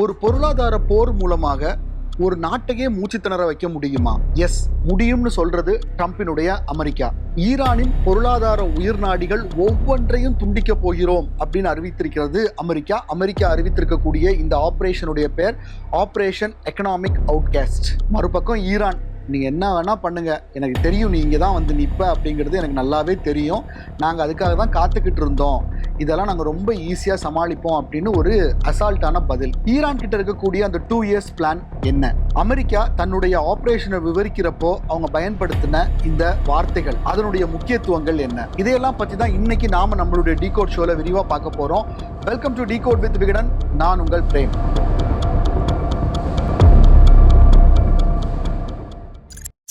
ஒரு பொருளாதார போர் மூலமாக ஒரு நாட்டையே மூச்சு திணற வைக்க முடியுமா? எஸ், முடியும்னு சொல்றது ட்ரம்பினுடைய அமெரிக்கா. ஈரானின் பொருளாதார உயிர் நாடிகள் ஒவ்வொன்றையும் துண்டிக்க போகிறோம் அப்படின்னு அறிவித்திருக்கிறது அமெரிக்கா. அமெரிக்கா அறிவித்திருக்கக்கூடிய இந்த ஆபரேஷனுடைய பேர் ஆபரேஷன் எக்கனாமிக் அவுட்காஸ்ட். மறுபக்கம் ஈரான், நீங்க என்ன வேணா பண்ணுங்க, எனக்கு தெரியும் நீ இங்கே தான் வந்து நிற்ப அப்படிங்கிறது எனக்கு நல்லாவே தெரியும், நாங்கள் அதுக்காக தான் காத்துக்கிட்டு இருந்தோம், இதெல்லாம் நாங்கள் ரொம்ப ஈஸியாக சமாளிப்போம் அப்படின்னு ஒரு அசால்ட்டான பதில். ஈரான் கிட்ட இருக்கக்கூடிய அந்த 2 இயர்ஸ் பிளான் என்ன? அமெரிக்கா தன்னுடைய ஆபரேஷனை விவரிக்கிறப்போ அவங்க பயன்படுத்தின இந்த வார்த்தைகள், அதனுடைய முக்கியத்துவங்கள் என்ன? இதையெல்லாம் பற்றி தான் இன்னைக்கு நாம நம்மளுடைய டிகோட் ஷோல விரிவாக பார்க்க போறோம். Welcome to decode with Vikatan. நான் உங்கள் பிரேம்.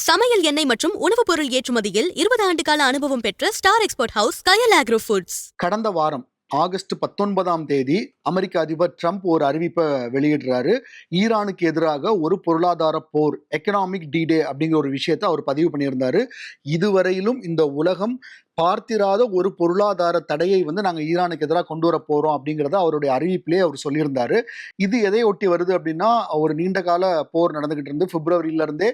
சமையல் எண்ணெய் மற்றும் உணவுப் பொருள் ஏற்றுமதியில் 20 ஆண்டு கால அனுபவம் பெற்ற ஸ்டார் எக்ஸ்போர்ட் ஹவுஸ் கயல் ஆக்ரோ ஃபுட்ஸ். கடந்த வாரம் ஆகஸ்ட் 19 அமெரிக்க அதிபர் ட்ரம்ப் ஒரு அறிவிப்பை வெளியிடுறாரு. ஈரானுக்கு எதிராக ஒரு பொருளாதார போர், எக்கனாமிக் டி-டே அப்படிங்கிற ஒரு விஷயத்தை அவர் பதிவு பண்ணியிருந்தாரு. இதுவரையிலும் இந்த உலகம் பார்த்திராத ஒரு பொருளாதார தடையை வந்து நாங்கள் ஈரானுக்கு எதிராக கொண்டு வர போறோம் அப்படிங்கிறத அவருடைய அறிவிப்பிலே அவர் சொல்லியிருந்தாரு. இது எதை ஒட்டி வருது அப்படின்னா, ஒரு நீண்ட கால போர் நடந்துகிட்டு இருந்து பிப்ரவரியிலிருந்தே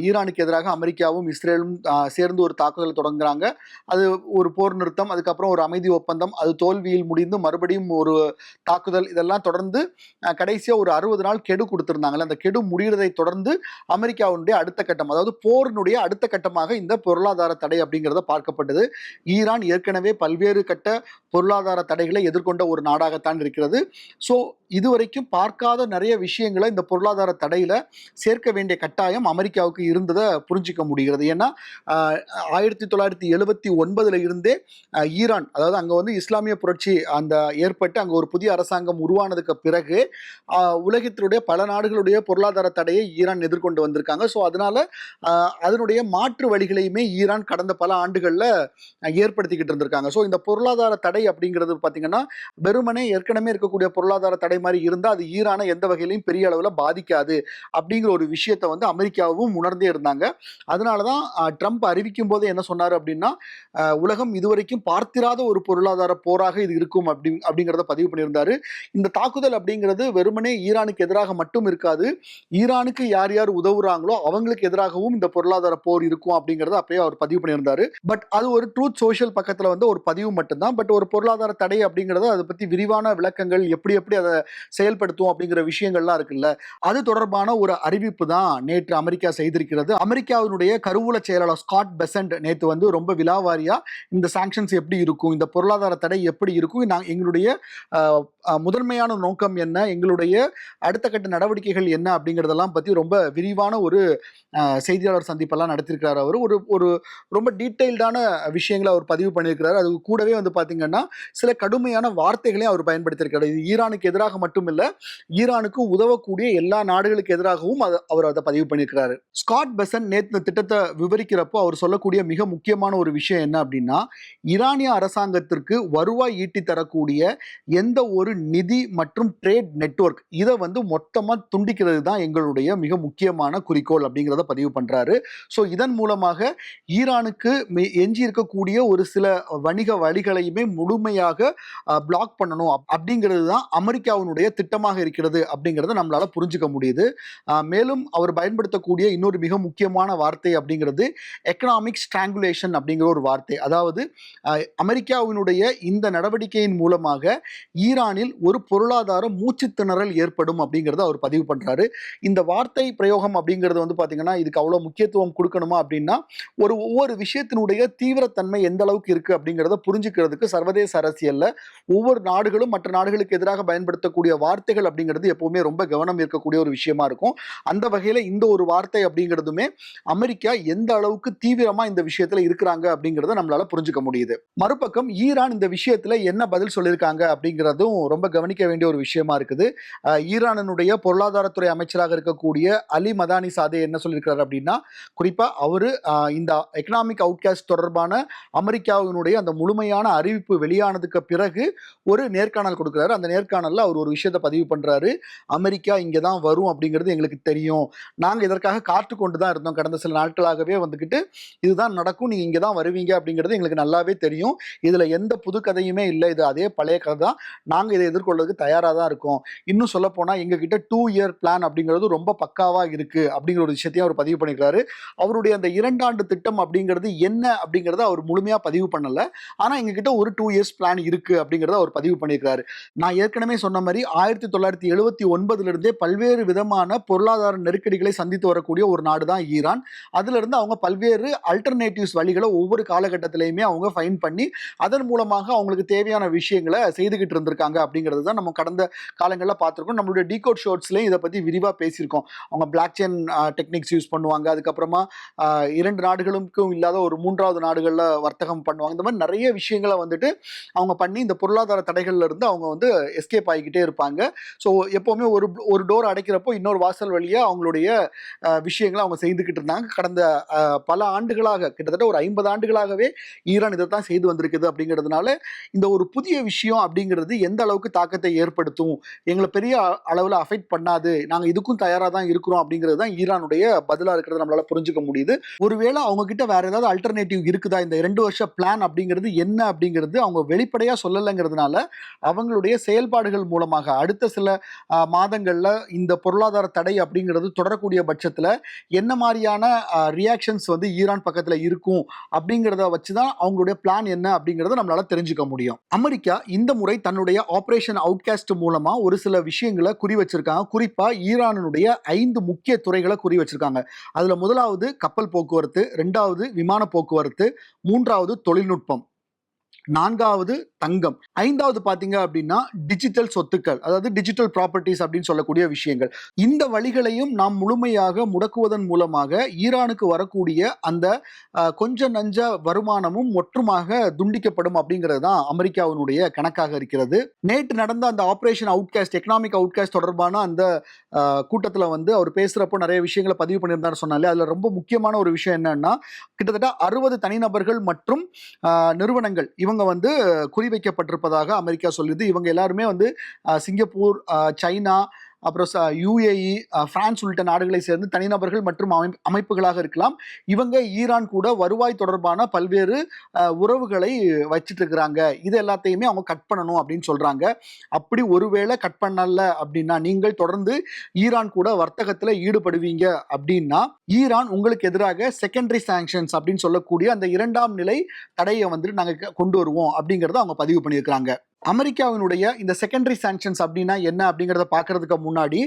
ஈரானுக்கு எதிராக அமெரிக்காவும் இஸ்ரேலும் சேர்ந்து ஒரு தாக்குதல் தொடங்குறாங்க. அது ஒரு போர் நிறுத்தம், அதுக்கப்புறம் ஒரு அமைதி ஒப்பந்தம், அது தோல்வியில் முடிந்து மறுபடியும் ஒரு தாக்குதல், இதெல்லாம் தொடர்ந்து கடைசியாக ஒரு 60 நாள் கெடு கொடுத்திருந்தாங்கல்ல, அந்த கெடு முடிகிறதை தொடர்ந்து அமெரிக்காவுடைய அடுத்த கட்டம், அதாவது போரினுடைய அடுத்த கட்டமாக இந்த பொருளாதார தடை அப்படிங்கிறத பார்க்கப்பட்டது. ஈரான் ஏற்கனவே பல்வேறு கட்ட பொருளாதார தடைகளை எதிர்கொண்ட ஒரு நாடாகத்தான் இருக்கிறது. ஸோ இதுவரைக்கும் பார்க்காத நிறைய விஷயங்களை இந்த பொருளாதார தடையில சேர்க்க வேண்டிய கட்டாயம் அமெரிக்காவுக்கு இருந்ததை புரிஞ்சிக்க முடிகிறது. ஏன்னா 1979 இருந்தே ஈரான், அதாவது அங்க வந்து இஸ்லாமிய புரட்சி அந்த ஏற்பட்டு அங்க ஒரு புதிய அரசாங்கம் உருவானதுக்கு பிறகு உலகத்தினுடைய பல நாடுகளுடைய பொருளாதார தடையை ஈரான் எதிர்கொண்டு வந்திருக்காங்க. ஸோ அதனால அதனுடைய மாற்று வழிகளையுமே ஈரான் கடந்த பல ஆண்டுகள்ல ஏற்படுத்திக்கிட்டு இருந்திருக்காங்க. ஸோ இந்த பொருளாதார தடை அப்படிங்கிறது பார்த்தீங்கன்னா, வெறுமனே ஏற்கனவே இருக்கக்கூடிய பொருளாதார தடை மாதிரி இருந்தால் அது ஈரானை எந்த வகையிலையும் பெரிய அளவில் பாதிக்காது அப்படிங்கிற ஒரு விஷயத்தை வந்து அமெரிக்காவும் உணர்ந்தே இருந்தாங்க. அதனால தான் ட்ரம்ப் அறிவிக்கும் போது என்ன சொன்னார் அப்படின்னா, உலகம் இதுவரைக்கும் பார்த்திராத ஒரு பொருளாதார போராக இது இருக்கும் அப்படிங்கிறத பதிவு பண்ணியிருந்தாரு. இந்த தாக்குதல் அப்படிங்கிறது வெறுமனே ஈரானுக்கு எதிராக மட்டும் இருக்காது, ஈரானுக்கு யார் யார் உதவுறாங்களோ அவங்களுக்கு எதிராகவும் இந்த பொருளாதார போர் இருக்கும் அப்படிங்கிறத அப்பயே அவர் பதிவு பண்ணியிருந்தாரு. பட் அது ஒரு ட்ரூத் சோஷியல் பக்கத்தில் வந்து ஒரு பதிவு மட்டும்தான். பட் ஒரு பொருளாதார தடை அப்படிங்கிறத அதை பற்றி விரிவான விளக்கங்கள், எப்படி அதை செயல்படுத்தும் அப்படிங்கிற விஷயங்கள்லாம் இருக்குல்ல, அது தொடர்பான ஒரு அறிவிப்பு தான் நேற்று அமெரிக்கா செய்திருக்கிறது. அமெரிக்காவினுடைய கருவூல செயலாளர் ஸ்காட் பெசன்ட் நேற்று வந்து ரொம்ப விலாவாரியா இந்த சாங்ஷன்ஸ் எப்படி இருக்கும், இந்த பொருளாதார தடை எப்படி இருக்கும், எங்களுடைய முதன்மையான நோக்கம் என்ன, எங்களுடைய அடுத்த கட்ட நடவடிக்கைகள் என்ன அப்படிங்கிறதெல்லாம் பற்றி ரொம்ப விரிவான ஒரு செய்தியாளர் சந்திப்பெல்லாம் நடத்திருக்கிறார். அவர் ஒரு ரொம்ப டீட்டெயில்டான விஷயங்களை அவர் பதிவு பண்ணியிருக்கிறார். அது கூடவே வந்து பார்த்தீங்கன்னா சில கடுமையான வார்த்தைகளையும் அவர் பயன்படுத்தியிருக்கிறார். இது ஈரானுக்கு எதிராக மட்டும் இல்லை, ஈரானுக்கு உதவக்கூடிய எல்லா நாடுகளுக்கு எதிராகவும் அவர் அதை பதிவு பண்ணியிருக்கிறாரு. ஸ்காட் பெசன்ட் நேற்று திட்டத்தை விவரிக்கிறப்போ அவர் சொல்லக்கூடிய மிக முக்கியமான ஒரு விஷயம் என்ன அப்படின்னா, ஈரானிய அரசாங்கத்திற்கு வருவாய் ஈட்டி தரக்கூடிய எந்த ஒரு நிதி மற்றும் ட்ரேட் நெட்வொர்க், இதை வந்து மொத்தமாக துண்டிக்கிறது தான் எங்களுடைய மிக முக்கியமான குறிக்கோள் அப்படிங்கிறத பதிவு பண்றாரு. ஸோ இதன் மூலமாக ஈரானுக்கு எஞ்சி இருக்கக்கூடிய ஒரு சில வணிக வழிகளையுமே முழுமையாக பிளாக் பண்ணணும் அப்படிங்கிறது தான் அமெரிக்காவினுடைய திட்டமாக இருக்கிறது அப்படிங்கிறத நம்மளால புரிஞ்சுக்க முடியுது. மேலும் அவர் பயன்படுத்தக்கூடிய இன்னொரு மிக முக்கியமான வார்த்தை அப்படிங்கிறது எக்கனாமிக் ஸ்ட்ராங்குலேஷன் அப்படிங்கிற ஒரு வார்த்தை. அதாவது அமெரிக்காவினுடைய இந்த நடவடிக்கையின் மூலமாக ஈரானில் ஒரு பொருளாதார மூச்சு திணறல் ஏற்படும் அப்படிங்கிறத அவர் பதிவு பண்றாரு. இந்த வார்த்தை பிரயோகம் அப்படிங்கிறது வந்து பாத்தீங்கன்னா, இதுக்கு அவ்வளவு முக்கியத்துவம் கொடுக்கணுமா அப்படின்னா, ஒவ்வொரு விஷயத்தினுடைய தீவிரத்தன்மை எந்த அளவுக்கு இருக்கு அப்படிங்கிறத புரிஞ்சுக்கிறதுக்கு சர்வதேச அரசியல்ல ஒவ்வொரு நாடுகளும் மற்ற நாடுகளுக்கு எதிராக பயன்படுத்தக்கூடிய வார்த்தைகள் அப்படிங்கிறது எப்பவுமே ரொம்ப கவனம் இருக்கக்கூடிய ஒரு விஷயமா இருக்கும். அந்த வகையில இந்த ஒரு வார்த்தை அப்படிங்கிறதுமே அமெரிக்கா எந்த அளவுக்கு தீவிரமா இந்த விஷயத்துல இருக்கிறாங்க அப்படிங்கிறத நம்மளால புரிஞ்சுக்க முடியுது. மறுபக்கம் ஈரான் இந்த விஷயத்துல என்ன பதில் சொல்லியிருக்காங்க அப்படிங்கிறதும் ரொம்ப கவனிக்க வேண்டிய ஒரு விஷயமா இருக்குது. ஈரானுடைய பொருளாதாரத்துறை அமைச்சராக இருக்கக்கூடிய அலி மதானி சாதே என்ன சொல்லியிருக்கிறார் அப்படின்னா, குறிப்பா அவரு இந்த எக்கனாமிக் அவுட்காஸ்ட் தொடர்பான அமெரிக்காவினுடைய அந்த முழுமையான அறிவிப்பு வெளியானதுக்கு பிறகு ஒரு நேர்காணல் கொடுக்கிறார். அந்த நேர்காணல்ல அவர் ஒரு விஷயத்த பதிவு பண்றாரு. அமெரிக்கா இங்க தான் வரும் அப்படிங்கிறது எங்களுக்கு தெரியும். நாங்க இதற்காக காத்து கொண்டு தான் இருந்தோம். கடந்த சில நாட்களாகவே வந்துகிட்டு இதுதான் நடக்கும். நீங்க இங்க தான் வருவீங்க அப்படிங்கிறது எங்களுக்கு நல்லாவே தெரியும். இதுல எந்த புது கதையுமே இல்ல. இது அதே பழைய கதை தான். நாங்க இதை எதிர்கொள்றதுக்கு தயாரா தான் இருக்கோம். இன்னும் சொல்லப்போனா எங்ககிட்ட 2 இயர் பிளான் அப்படிங்கிறது ரொம்ப பக்காவா இருக்கு அப்படிங்கிற ஒரு விஷயத்தையும் அவர் பதிவு பண்ணியிருக்காரு. அவருடைய அந்த 2 ஆண்டு திட்டம் அப்படிங்கிறது என்ன அப்படிங்கிறத அவர் முழுமையா பதிவு பண்ணல. ஆனா எங்ககிட்ட ஒரு 2 இயர்ஸ் பிளான் இருக்கு அப்படிங்கிறத அவர் பதிவு பண்ணியிருக்காரு. நான் ஏற்கனவே சொன்ன மாரி 1979 இருந்தே பல்வேறு விதமான பொருளாதார நெருக்கடிகளை சந்தித்து வரக்கூடிய ஒரு நாடு தான் ஈரான். அதிலிருந்து அவங்க பல்வேறு அல்டர்னேட்டிவ்ஸ் வழிகள ஒவ்வொரு காலகட்டத்திலயுமே அவங்க ஃபைண்ட் பண்ணி, அதன் மூலமாக அவங்களுக்கு தேவையான விஷயங்கள செய்துகிட்டு இருந்திருக்காங்க அப்படிங்கிறது தான் நம்ம கடந்த காலங்கள்ல பார்த்திருக்கோம். நம்மளுடைய டிகோட் ஷார்ட்ஸ்லயும் இத பத்தி விரிவா பேசியிருக்கோம். அவங்க பிளாக் செயின் டெக்னிக்ஸ் யூஸ் பண்ணுவாங்க. அதுக்கப்புறமா 2 நாடுகளுக்கும் இல்லாத ஒரு 3வது நாடுகள்ல வர்த்தகம் பண்ணுவாங்க. இந்த மாரி நெறைய விஷயங்கள வந்துட்டு அவங்க பண்ணி இந்த பொருளாதார தடைகள்ல இருந்து அவங்க வந்து எஸ்கேப் ஆகிக்கிட்டே இருப்பாங்க. ஸோ எப்பவுமே ஒரு டோர் அடைக்கிறப்போ இன்னொரு வாசல் வழியா அவங்களுடைய விஷயங்கள அவங்க செய்துகிட்டு இருந்தாங்க. கடந்த பல ஆண்டுகளாக கிட்டத்தட்ட ஒரு 50 ஆண்டுகளாகவே ஈரான் இதைத்தான் செய்து வந்திருக்குது அப்படிங்கிறதுனால இந்த ஒரு புதிய விஷயம் அப்படிங்கிறது எந்த அளவுக்கு தாக்கத்தை ஏற்படுத்தும், எங்களை பெரிய அளவுல அஃபெக்ட் பண்ணாது, நாங்க இதுக்கும் தயாரா தான் இருக்கிறோம் அப்படிங்கிறது தான் ஈரானுடைய பதிலா இருக்கிறத நம்மளால புரிஞ்சுக்க முடியுது. ஒருவேளை அவங்க கிட்ட வேற ஏதாவது அல்டர்னேட்டிவ் இருக்குதா, இந்த 2 வருஷ பிளான் அப்படிங்கிறது என்ன அப்படிங்கிறது அவங்க வெளிப்படையா சொல்லலைங்கிறதுனால அவங்களுடைய செயல்பாடுகள் மூலமாக அடுத்த சில மாதங்கள்ல இந்த பொருளாதார தடை அப்படிங்கிறது தொடரக்கூடிய பட்சத்துல என்ன மாதிரியான ரியாக்ஷன்ஸ் வந்து ஈரான் பக்கத்துல இருக்கும் அப்படிங்கிறத வச்சுதான் அவங்களுடைய பிளான் என்ன அப்படிங்கிறத நம்மளால தெரிஞ்சுக்க முடியும். அமெரிக்கா இந்த முறை தன்னுடைய ஆபரேஷன் அவுட்காஸ்ட் மூலமா ஒரு சில விஷயங்களை குறி வச்சிருக்காங்க. குறிப்பா ஈரானுடைய 5 முக்கிய துறைகளை குறி வச்சிருக்காங்க. அதுல முதலாவது கப்பல் போக்குவரத்து, 2வது விமான போக்குவரத்து, 3வது தொழில்நுட்பம், 4வது தங்கம், 5வது பாத்தீங்க அப்படின்னா டிஜிட்டல் சொத்துக்கள், அதாவது டிஜிட்டல் ப்ராப்பர்ட்டிஸ் அப்படின்னு சொல்லக்கூடிய விஷயங்கள். இந்த வழிகளையும் நாம் முழுமையாக முடக்குவதன் மூலமாக ஈரானுக்கு வரக்கூடிய அந்த கொஞ்ச நஞ்ச வருமானமும் ஒற்றுமாக துண்டிக்கப்படும் அப்படிங்கிறது தான் அமெரிக்காவினுடைய கணக்காக இருக்கிறது. நேற்று நடந்த அந்த ஆபரேஷன் அவுட்காஸ்ட், எக்கனாமிக் அவுட்காஸ்ட் தொடர்பான அந்த கூட்டத்தில் வந்து அவர் பேசுறப்போ நிறைய விஷயங்களை பதிவு பண்ணியிருந்தாரு சொன்னாலே, அதுல ரொம்ப முக்கியமான ஒரு விஷயம் என்னன்னா, கிட்டத்தட்ட 60 தனிநபர்கள் மற்றும் நிறுவனங்கள் இவங்க வந்து குறிவைக்கப்பட்டிருப்பதாக அமெரிக்கா சொல்லுது. இவங்க எல்லாருமே வந்து சிங்கப்பூர், சைனா, அப்புறம் யுஏஇ, பிரான்ஸ் உள்ளிட்ட நாடுகளை சேர்ந்து தனிநபர்கள் மற்றும் அமைப்புகளாக இருக்கலாம். இவங்க ஈரான் கூட வருவாய் தொடர்பான பல்வேறு உறவுகளை வச்சிட்டு இருக்கிறாங்க. இது எல்லாத்தையுமே அவங்க கட் பண்ணணும் அப்படின்னு சொல்றாங்க. அப்படி ஒருவேளை கட் பண்ணல அப்படின்னா, நீங்கள் தொடர்ந்து ஈரான் கூட வர்த்தகத்துல ஈடுபடுவீங்க அப்படின்னா, ஈரான் உங்களுக்கு எதிராக செகண்டரி சாங்ஷன்ஸ் அப்படின்னு சொல்லக்கூடிய அந்த 2ஆம் நிலை தடையை வந்து நாங்க கொண்டு வருவோம் அப்படிங்கறத அவங்க பதிவு பண்ணியிருக்காங்க. அமெரிக்காவினுடைய இந்த செகண்டரி சாங்ஷன்ஸ் அப்படின்னா என்ன அப்படிங்கிறத பார்க்கறதுக்கு முன்னாடி,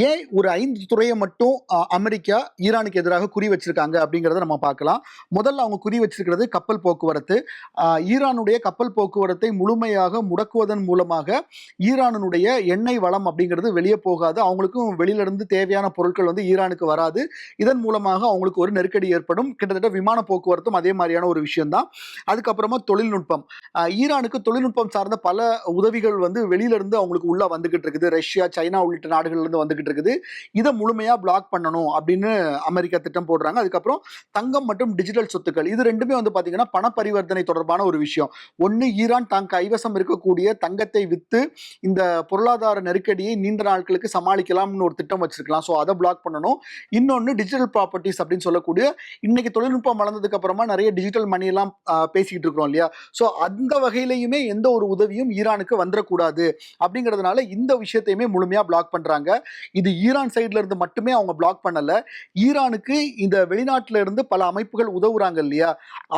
ஏன் ஒரு 5 துறையை மட்டும் அமெரிக்கா ஈரானுக்கு எதிராக குறி வச்சிருக்காங்க அப்படிங்கிறத நம்ம பார்க்கலாம். முதல்ல அவங்க குறி வச்சிருக்கிறது கப்பல் போக்குவரத்து. ஈரானுடைய கப்பல் போக்குவரத்தை முழுமையாக முடக்குவதன் மூலமாக ஈரானுடைய எண்ணெய் வளம் அப்படிங்கிறது வெளியே போகாது. அவங்களுக்கும் வெளியிலிருந்து தேவையான பொருட்கள் வந்து ஈரானுக்கு வராது. இதன் மூலமாக அவங்களுக்கு ஒரு நெருக்கடி ஏற்படும். கிட்டத்தட்ட விமான போக்குவரத்தும் அதே மாதிரியான ஒரு விஷயம் தான். அதுக்கப்புறமா தொழில்நுட்பம். ஈரானுக்கு தொழில்நுட்பம் சார்ந்த பல உதவிகள் வந்து வெளியில இருந்து அவங்களுக்கு உள்ள வந்துகிட்டு இருக்குது. ரஷ்யா, சைனா உள்ளிட்ட நாடுகள்ல இருந்து வந்துகிட்டு இருக்குது. இதை முழுமையா பிளாக் பண்ணணும் அப்படின்னு அமெரிக்கா திட்டம் போடுறாங்க. அதுக்கப்புறம் தங்கம் மற்றும் டிஜிட்டல் சொத்துக்கள், இது ரெண்டுமே வந்து பாத்தீங்கன்னா பண பரிவர்த்தனை தொடர்பான ஒரு விஷயம். ஒன்னு, ஈரான் தான் கைவசம் இருக்கக்கூடிய தங்கத்தை வித்து இந்த பொருளாதார நெருக்கடியை நீண்ட நாட்களுக்கு சமாளிக்கலாம்னு ஒரு திட்டம் வச்சிருக்கலாம். ஸோ அதை பிளாக் பண்ணணும். இன்னொன்னு டிஜிட்டல் ப்ராப்பர்ட்டிஸ் அப்படின்னு சொல்லக்கூடிய, இன்னைக்கு தொழில்நுட்பம் வளர்ந்ததுக்கு அப்புறமா நிறைய டிஜிட்டல் மணி எல்லாம் பேசிக்கிட்டு இருக்கிறோம் இல்லையா? ஸோ அந்த வகையிலையுமே எந்த ஒரு உதவியும் ஈரானுக்கு வந்துடக்கூடாது அப்படிங்கிறதுனால இந்த விஷயத்தையுமே முழுமையா பிளாக் பண்றாங்க. இது ஈரான் சைட்ல இருந்து மட்டுமே அவங்க பிளாக் பண்ணல. ஈரானுக்கு இந்த வெளிநாட்டுல இருந்து பல அமைப்புகள் உதவுறாங்க இல்லையா,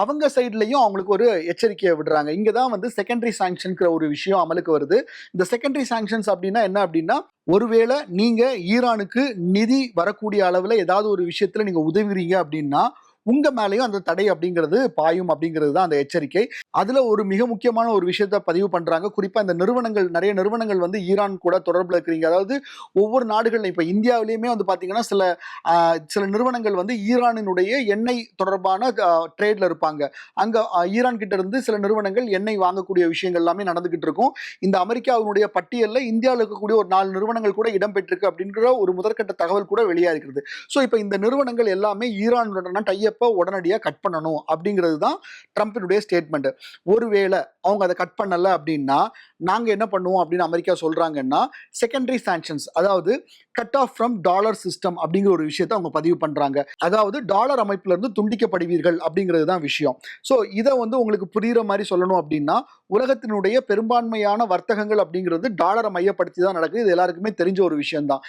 அவங்க சைட்லயும் அவங்களுக்கு ஒரு எச்சரிக்கையை விடுறாங்க. இங்கதான் வந்து செகண்டரி சாங்ஷன்ங்கிற ஒரு விஷயம் அமலுக்கு வருது. இந்த செகண்டரி சாங்ஷன்ஸ் அப்படின்னா என்ன அப்படின்னா, ஒருவேளை நீங்க ஈரானுக்கு நிதி வரக்கூடிய அளவுல ஏதாவது ஒரு விஷயத்துல நீங்க உதவுறீங்க அப்படின்னா உங்க மேலேயும் அந்த தடை அப்படிங்கிறது பாயும் அப்படிங்கிறது தான் அந்த எச்சரிக்கை. அதுல ஒரு மிக முக்கியமான ஒரு விஷயத்த பதிவு பண்றாங்க. குறிப்பா இந்த நிறுவனங்கள், நிறைய நிறுவனங்கள் வந்து ஈரான் கூட தொடர்புல இருக்கிறீங்க. அதாவது ஒவ்வொரு நாடுகள், இப்ப இந்தியாவிலேயுமே வந்து பாத்தீங்கன்னா சில நிறுவனங்கள் வந்து ஈரானினுடைய எண்ணெய் தொடர்பான ட்ரேட்ல இருப்பாங்க. அங்க ஈரான் கிட்ட இருந்து சில நிறுவனங்கள் எண்ணெய் வாங்கக்கூடிய விஷயங்கள் எல்லாமே நடந்துகிட்டு இருக்கும். இந்த அமெரிக்காவினுடைய பட்டியல்ல இந்தியாவில் இருக்கக்கூடிய ஒரு 4 நிறுவனங்கள் கூட இடம்பெற்றிருக்கு அப்படிங்கிற ஒரு முதற்கட்ட தகவல் கூட வெளியா இருக்கிறது. ஸோ இப்ப இந்த நிறுவனங்கள் எல்லாமே ஈரானுடன் டையப்ப உடனடியாக கட் பண்ணணும் அப்படிங்கிறது தான் ட்ரம்பினுடைய ஸ்டேட்மெண்ட். ஒருவேளை அவங்க அதை கட் பண்ணல அப்படின்னா நாங்க என்ன பண்ணுவோம் அப்படின்னு அமெரிக்கா சொல்றாங்கன்னா செகண்டரி சாங்ஷன்ஸ், அதாவது cut off from dollar system அப்படிங்கிற ஒரு விஷயத்தை அவங்க பதிவு பண்றாங்க. அதாவது டாலர் அமைப்புல இருந்து துண்டிக்கப்படுவீர்கள் அப்படிங்கிறது தான் விஷயம். ஸோ இதை வந்து உங்களுக்கு புரியுற மாதிரி சொல்லணும் அப்படின்னா, உலகத்தினுடைய பெரும்பான்மையான வர்த்தகங்கள் அப்படிங்கிறது டாலரை மையப்படுத்தி தான் நடக்குது. இது எல்லாருக்குமே தெரிஞ்ச ஒரு விஷயம் தான்.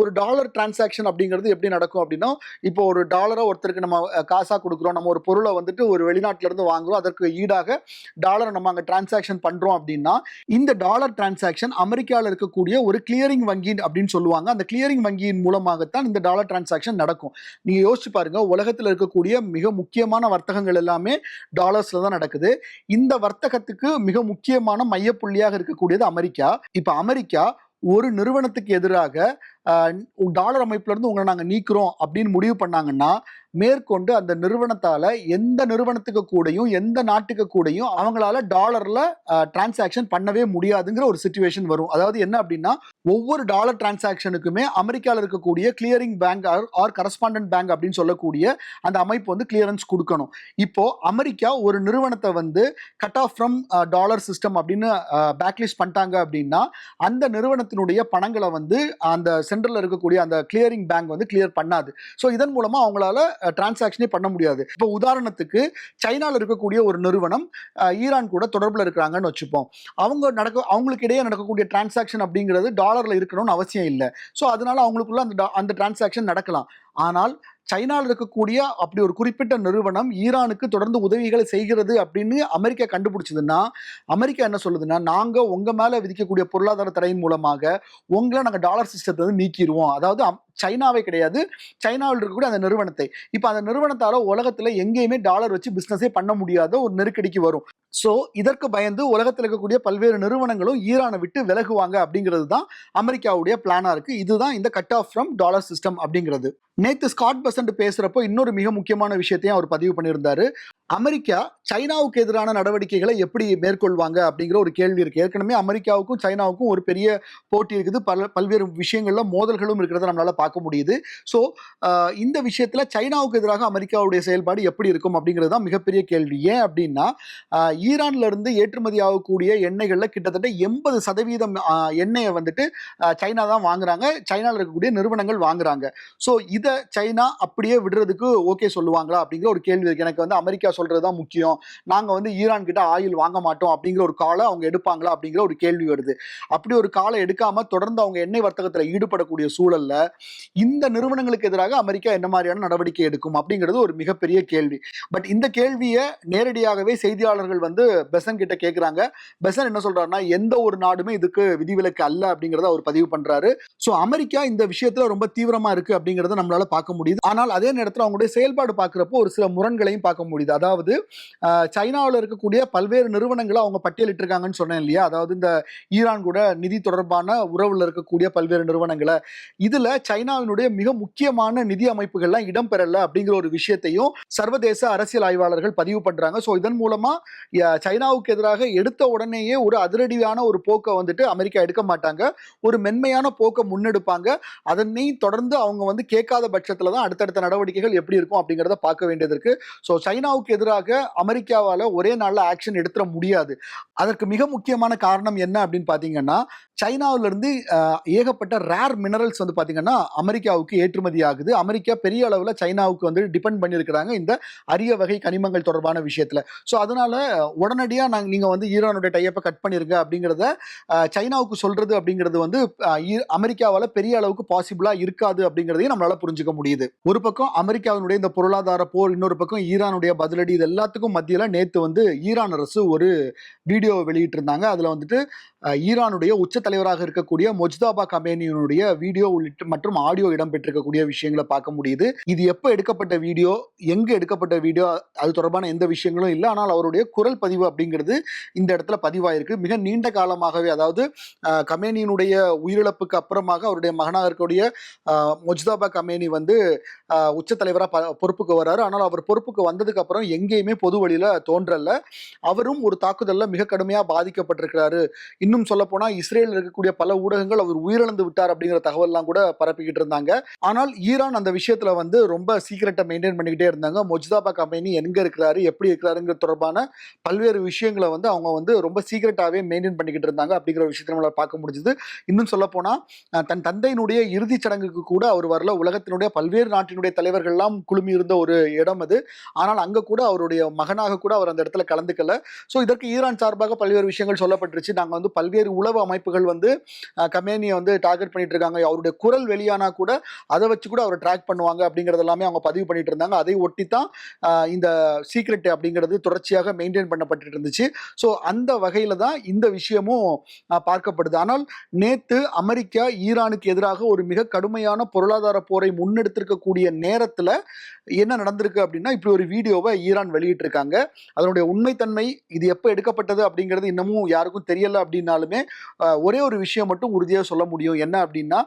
ஒரு டாலர் டிரான்சாக்ஷன் அப்படிங்கிறது எப்படி நடக்கும் அப்படின்னா, இப்போ ஒரு டாலரை ஒருத்தருக்கு நம்ம காசா கொடுக்குறோம், நம்ம ஒரு பொருளை வந்துட்டு ஒரு வெளிநாட்டுல இருந்து வாங்குறோம், அதற்கு ஈடாக டாலரை நம்ம அங்கே டிரான்சாக்ஷன் பண்றோம் அப்படின்னா, இந்த டாலர் டிரான்சாக்ஷன் அமெரிக்காவில் இருக்கக்கூடிய ஒரு கிளியரிங் வங்கி அப்படின்னு சொல்லுவாங்க. அந்த கிளியரிங் வங்கியின் மூலமாகத்தான் இந்த டாலர் டிரான்சாக்ஷன் நடக்கும். நீங்க யோசிச்சு பாருங்க, உலகத்தில் இருக்கக்கூடிய மிக முக்கியமான வர்த்தகங்கள் எல்லாமே டாலர்ஸ்ல தான் நடக்குது. இந்த வர்த்தகத்துக்கு மிக முக்கியமான மையப்புள்ளியாக இருக்கக்கூடியது அமெரிக்கா. இப்ப அமெரிக்கா ஒரு நிறுவனத்துக்கு எதிராக டாலர் அமைப்புல இருந்து உங்களை நாங்க நீக்கிறோம் அப்படின்னு முடிவு பண்ணாங்கன்னா, மேற்கொண்டு அந்த நிறுவனத்தால எந்த நிறுவனத்துக்கு கூடயும் எந்த நாட்டுக்கு கூடயும் அவங்களால டாலர்ல டிரான்சாக்ஷன் பண்ணவே முடியாதுங்கிற ஒரு சிச்சுவேஷன் வரும். அதாவது என்ன அப்படின்னா, ஒவ்வொரு டாலர் டிரான்சாக்ஷனுக்குமே அமெரிக்காவில் இருக்கக்கூடிய clearing bank or correspondent bank அப்படின்னு சொல்லக்கூடிய அந்த அமைப்பு வந்து கிளியரன்ஸ் கொடுக்கணும். இப்போ அமெரிக்கா ஒரு நிறுவனத்தை வந்து cut off from dollar system அப்படின்னு பேக்லிஸ்ட் பண்ணிட்டாங்க அப்படின்னா, அந்த நிறுவனத்தினுடைய பணங்களை வந்து அந்த சென்ட்ரல்ல இருக்கக்கூடிய அந்த கிளியரிங் பேங்க் வந்து கிளியர் பண்ணாது. ஸோ இதன் மூலமா அவங்களால டிரான்சாக்ஷனே பண்ண முடியாது. இப்போ உதாரணத்துக்கு சைனால இருக்கக்கூடிய ஒரு நிறுவனம் ஈரான் கூட தொடர்புல இருக்கிறாங்கன்னு வச்சுப்போம். அவங்களுக்கு இடையே நடக்கக்கூடிய டிரான்சாக்ஷன் அப்படிங்கிறது டாலர்ல இருக்கணும்னு அவசியம் இல்லை. ஸோ அதனால அவங்களுக்குள்ள அந்த டிரான்சாக்ஷன் நடக்கலாம். ஆனால் சைனாவில் இருக்கக்கூடிய அப்படி ஒரு குறிப்பிட்ட நிறுவனம் ஈரானுக்கு தொடர்ந்து உதவிகளை செய்கிறது அப்படின்னு அமெரிக்கா கண்டுபிடிச்சதுன்னா, அமெரிக்கா என்ன சொல்லுதுன்னா, நாங்க உங்க மேல விதிக்கக்கூடிய பொருளாதார தடையின் மூலமாக உங்களை நாங்க டாலர் சிஸ்டத்தை வந்து நீக்கிடுவோம். அதாவது சைனாவே கிடையாது, சைனாவில் இருக்கக்கூடிய அந்த நிறுவனத்தை. இப்ப அந்த நிறுவனத்தால உலகத்துல எங்கேயுமே டாலர் வச்சு பிசினஸே பண்ண முடியாத ஒரு நெருக்கடிக்கு வரும். சோ இதற்கு பயந்து உலகத்தில் இருக்கக்கூடிய பல்வேறு நிறுவனங்களும் ஈரானை விட்டு விலகுவாங்க அப்படிங்கிறது தான் அமெரிக்காவுடைய பிளானா இருக்கு. இதுதான் இந்த cut off from dollar system அப்படிங்கிறது. நேத்து ஸ்காட் பெசன்ட் பேசுறப்போ இன்னொரு மிக முக்கியமான விஷயத்தையும் அவர் பதிவு பண்ணியிருந்தாரு. அமெரிக்கா சைனாவுக்கு எதிரான நடவடிக்கைகளை எப்படி மேற்கொள்வாங்க அப்படிங்கிற ஒரு கேள்வி இருக்கு. ஏற்கனவே அமெரிக்காவுக்கும் சைனாவுக்கும் ஒரு பெரிய போட்டி இருக்குது. பல்வேறு விஷயங்கள்ல மோதல்களும் இருக்கிறத நம்மளால பார்க்க முடியுது. ஸோ இந்த விஷயத்துல சைனாவுக்கு எதிராக அமெரிக்காவுடைய செயல்பாடு எப்படி இருக்கும் அப்படிங்கிறது தான் மிகப்பெரிய கேள்வி. ஏன் அப்படின்னா, ஈரான்ல இருந்து ஏற்றுமதி ஆகக்கூடிய எண்ணெய்கள்ல கிட்டத்தட்ட 80% எண்ணெயை வந்துட்டு சைனா தான் வாங்குறாங்க. சைனால இருக்கக்கூடிய நிறுவனங்கள் வாங்குறாங்க. ஸோ இதை சைனா அப்படியே விடுறதுக்கு ஓகே சொல்லுவாங்களா அப்படிங்கிற ஒரு கேள்வி இருக்கு. எனக்கு வந்து அமெரிக்கா சொல்றதுதான் முக்கியம், நாங்க வந்து ஈரான் கிட்ட ஆயில் வாங்க மாட்டோம் அப்படிங்கிற ஒரு காலை அவங்க எடுப்பாங்களா அப்படிங்கிற ஒரு கேள்வி வருது. அப்படி ஒரு காலை எடுக்காம தொடர்ந்து அவங்க எண்ணெய் வர்த்தகத்துல ஈடுபடக்கூடிய சூழல்ல இந்த நிறுவனங்களுக்கு எதிராக அமெரிக்கா என்ன மாதிரியான நடவடிக்கை எடுக்கும் அப்படிங்கிறது ஒரு மிகப்பெரிய கேள்வி. பட் இந்த கேள்வியை நேரடியாகவே செய்தியாளர்கள் வந்து பெசன் கிட்ட கேட்கிறாங்க. பெசன் என்ன சொல்றாருன்னா, எந்த ஒரு நாடுமே இதுக்கு விதிவிலக்கு அல்ல அப்படிங்கறத அவர் பதிவு பண்றாரு. சோ அமெரிக்கா இந்த விஷயத்துல ரொம்ப தீவிரமா இருக்கு அப்படிங்கறத நம்மளால பார்க்க முடியுது. ஆனால் அதே நேரத்தில் அவங்களுடைய செயல்பாடு பார்க்கிறப்போ ஒரு சில முரண்களையும் பார்க்க முடியுது. அதாவது சைனாவில் இருக்கக்கூடிய பல்வேறு நிறுவனங்களை அவங்க பட்டியலிட்டு இருக்காங்கன்னு சொன்னேன் இல்லையா. அதாவது இந்த ஈரான் கூட நிதி தொடர்பான உறவுல இருக்கக்கூடிய பல்வேறு நிறுவனங்களை, இதுல சைனாவினுடைய மிக முக்கியமான நிதி அமைப்புகள்லாம் இடம்பெறல அப்படிங்கிற ஒரு விஷயத்தையும் சர்வதேச அரசியல் ஆய்வாளர்கள் பதிவு பண்றாங்க. ஸோ இதன் மூலமா சைனாவுக்கு எதிராக எடுத்த உடனேயே ஒரு அதிரடியான ஒரு போக்கை வந்துட்டு அமெரிக்கா எடுக்க மாட்டாங்க. ஒரு மென்மையான போக்கை முன்னெடுப்பாங்க. அதனை தொடர்ந்து அவங்க வந்து கேட்காத பட்சத்துல தான் அடுத்தடுத்த நடவடிக்கைகள் எப்படி இருக்கும் அப்படிங்கிறத பார்க்க வேண்டியது இருக்கு. ஸோ சைனாவுக்கு எதிராக அமெரிக்காவால ஒரே நாள்ல ஆக்ஷன் எடுத்துட முடியாது. அதற்கு மிக முக்கியமான காரணம் என்ன அப்படின்னு பாத்தீங்கன்னா, சைனாவில இருந்து ஏகப்பட்ட ரேர் மினரல்ஸ் வந்து பாத்தீங்கன்னா அமெரிக்காவுக்கு ஏற்றுமதி ஆகுது. அமெரிக்கா பெரிய அளவுல சைனாவுக்கு வந்து டிபெண்ட் பண்ணியிருக்கிறாங்க இந்த அரிய வகை கனிமங்கள் தொடர்பான விஷயத்துல. ஸோ அதனால உடனடியா நீங்க வந்து ஈரானுடைய டைப்பை கட் பண்ணிருங்க அப்படிங்கிறத சைனாவுக்கு சொல்றது அப்படிங்கிறது வந்து அமெரிக்காவால பெரிய அளவுக்கு பாசிபிளா இருக்காது அப்படிங்கிறதையும் நம்மளால புரிஞ்சுக்க முடியுது. ஒரு பக்கம் அமெரிக்காவினுடைய இந்த பொருளாதார போர், இன்னொரு பக்கம் ஈரானுடைய பதிலடி, இது எல்லாத்துக்கும் மத்தியில நேத்து வந்து ஈரான் அரசு ஒரு வீடியோ வெளியிட்டு இருந்தாங்க. அதுல வந்துட்டு ஈரானுடைய உச்ச தலைவராக இருக்கக்கூடிய மொஜ்தபா கமேனியினுடைய வீடியோ உள்ளிட்ட மற்றும் ஆடியோ இடம்பெற்றிருக்கக்கூடிய விஷயங்களை பார்க்க முடியுது. இது எப்ப எடுக்கப்பட்ட வீடியோ, எங்க எடுக்கப்பட்ட வீடியோ, அது தொடர்பான எந்த விஷயங்களும் இல்லை. ஆனால் அவருடைய குரல் பதிவு அப்படிங்கிறது இந்த இடத்துல பதிவாயிருக்கு. மிக நீண்ட காலமாகவே, அதாவது கமேனியினுடைய உயிரிழப்புக்கு அப்புறமாக அவருடைய மகனாக இருக்கக்கூடிய மொஜ்தபா கமேனி வந்து உச்ச தலைவராக பொறுப்புக்கு வர்றாரு. ஆனால் அவர் பொறுப்புக்கு வந்ததுக்கு அப்புறம் எங்கேயுமே பொது வழியில தோன்றல. அவரும் ஒரு தாக்குதல்ல மிக கடுமையா பாதிக்கப்பட்டிருக்கிறாரு. இன்னும் சொல்ல போனா இஸ்ரேல் இருக்கக்கூடிய பல ஊடகங்கள் அவர் உயிரிழந்து விட்டார் அப்படிங்கிற தகவல்லாம் கூட பரப்பிக்கிட்டு பண்ணிக்கிட்டு இருந்தாங்க. ஆனால் ஈரான் அந்த விஷயத்துல வந்து ரொம்ப சீக்ரெட்டை மெயின்டைன் பண்ணிக்கிட்டே இருந்தாங்க. முஜ்தபா கமேனி எங்க இருக்கிறாரு, எப்படி இருக்கிறாருங்கிற தொடர்பான பல்வேறு விஷயங்களை வந்து அவங்க வந்து ரொம்ப சீக்ரெட்டாவே மெயின்டைன் பண்ணிக்கிட்டு இருந்தாங்க அப்படிங்கிற ஒரு விஷயத்தை நம்மளால பார்க்க முடிஞ்சது. இன்னும் சொல்ல போனா தன் தந்தையினுடைய இறுதிச் சடங்குக்கு கூட அவர் வரல. உலகத்தினுடைய பல்வேறு நாட்டினுடைய தலைவர்கள் எல்லாம் குழுமி இருந்த ஒரு இடம் அது. ஆனால் அங்க கூட அவருடைய மகனாக கூட அவர் அந்த இடத்துல கலந்துக்கல. ஸோ இதற்கு ஈரான் சார்பாக பல்வேறு விஷயங்கள் சொல்லப்பட்டுருச்சு. நாங்க வந்து பல்வேறு உளவு அமைப்புகள் வந்து கமேனியை வந்து டார்கெட் பண்ணிட்டு இருக்காங்க. அவருடைய குரல் வெளியானா கூட அதை வச்சு கூட அவர் ட்ராக் பண்ணுவாங்க அப்படிங்கிறது எல்லாமே அவங்க பதிவு பண்ணிட்டு இருந்தாங்க. அதை ஒட்டி தான் இந்த சீக்ரெட் அப்படிங்கிறது தொடர்ச்சியாக மெயின்டைன் பண்ணப்பட்டு இருந்துச்சு. ஸோ அந்த வகையில தான் இந்த விஷயமும் பார்க்கப்படுது. ஆனால் நேத்து அமெரிக்கா ஈரானுக்கு எதிராக ஒரு மிக கடுமையான பொருளாதார போரை முன்னெடுத்திருக்கக்கூடிய நேரத்துல என்ன நடந்திருக்கு அப்படின்னா, இப்படி ஒரு வீடியோவை ஈரான் வெளியிட்டிருக்காங்க. அதனுடைய உண்மைத்தன்மை இது எப்ப எடுக்கப்பட்டது அப்படிங்கிறது இன்னமும் யாருக்கும் தெரியல அப்படின்னாலுமே ஒரே ஒரு விஷயம் மட்டும் உறுதியா சொல்ல முடியும். என்ன அப்படின்னா,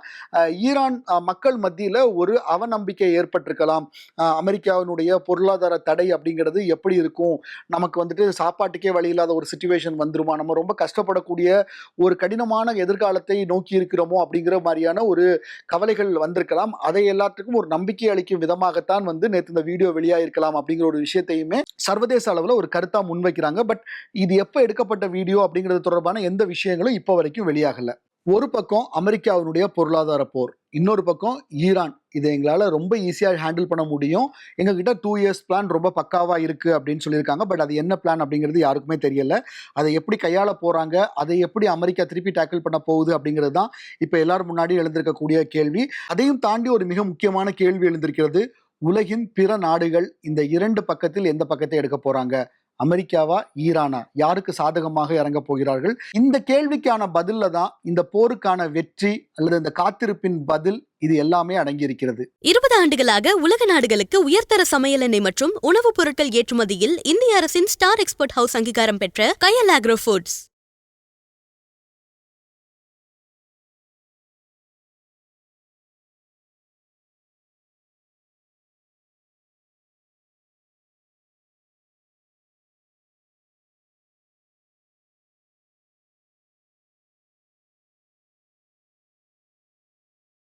ஈரான் மக்கள் மத்தியில ஒரு அவநம்பிக்கை ஏற்பட்டிருக்கலாம். அமெரிக்காவினுடைய பொருளாதார தடை அப்படிங்கிறது எப்படி இருக்கும், நமக்கு வந்துட்டு சாப்பாட்டுக்கே வழி இல்லாத ஒரு சிச்சுவேஷன் வந்துருமா, நம்ம ரொம்ப கஷ்டப்படக்கூடிய ஒரு கடினமான எதிர்காலத்தை நோக்கி இருக்கிறோமோ அப்படிங்கிற மாதிரியான ஒரு கவலைகள் வந்திருக்கலாம். அதை எல்லாத்துக்கும் ஒரு நம்பிக்கை அளிக்கும் விதமாகத்தான் வந்து நேற்று இந்த வீடியோ வெளியாயிருக்கலாம் அப்படிங்கிற ஒரு விஷயத்தையுமே சர்வதேச அளவில் ஒரு கருத்தா முன்வைக்கிறாங்க. பட் இது எப்ப எடுக்கப்பட்ட வீடியோ அப்படிங்கிறது தொடர்பான எந்த விஷயங்களும் இப்ப வரைக்கும் வெளியாகல. ஒரு பக்கம் அமெரிக்காவினுடைய பொருளாதார போர், இன்னொரு பக்கம் ஈரான். இதை எங்களால் ரொம்ப ஈஸியாக ஹேண்டில் பண்ண முடியும், எங்ககிட்ட 2 இயர்ஸ் பிளான் ரொம்ப பக்காவா இருக்கு அப்படின்னு சொல்லியிருக்காங்க. பட் அது என்ன பிளான் அப்படிங்கிறது யாருக்குமே தெரியல. அதை எப்படி கையாள போறாங்க, அதை எப்படி அமெரிக்கா திருப்பி டேக்கிள் பண்ண போகுது அப்படிங்கிறது தான் இப்போ எல்லாரும் முன்னாடி எழுந்திருக்கக்கூடிய கேள்வி. அதையும் தாண்டி ஒரு மிக முக்கியமான கேள்வி எழுந்திருக்கிறது. உலகின் பிற நாடுகள் இந்த 2 பக்கத்தில் எந்த பக்கத்தை எடுக்க போறாங்க? அமெரிக்காவா, ஈரானா? யாருக்கு சாதகமாக இறங்க போகிறார்கள்? இந்த கேள்விக்கான பதில்ல தான் இந்த போருக்கான வெற்றி அல்லது இந்த காத்திருப்பின் பதில் இது எல்லாமே அடங்கியிருக்கிறது. 20 ஆண்டுகளாக உலக நாடுகளுக்கு உயர்தர சமையல் எண்ணெய் மற்றும் உணவுப் பொருட்கள் ஏற்றுமதியில் இந்திய அரசின் ஸ்டார் எக்ஸ்போர்ட் ஹவுஸ் அங்கீகாரம் பெற்ற கயல் ஆக்ரோ ஃபுட்ஸ்.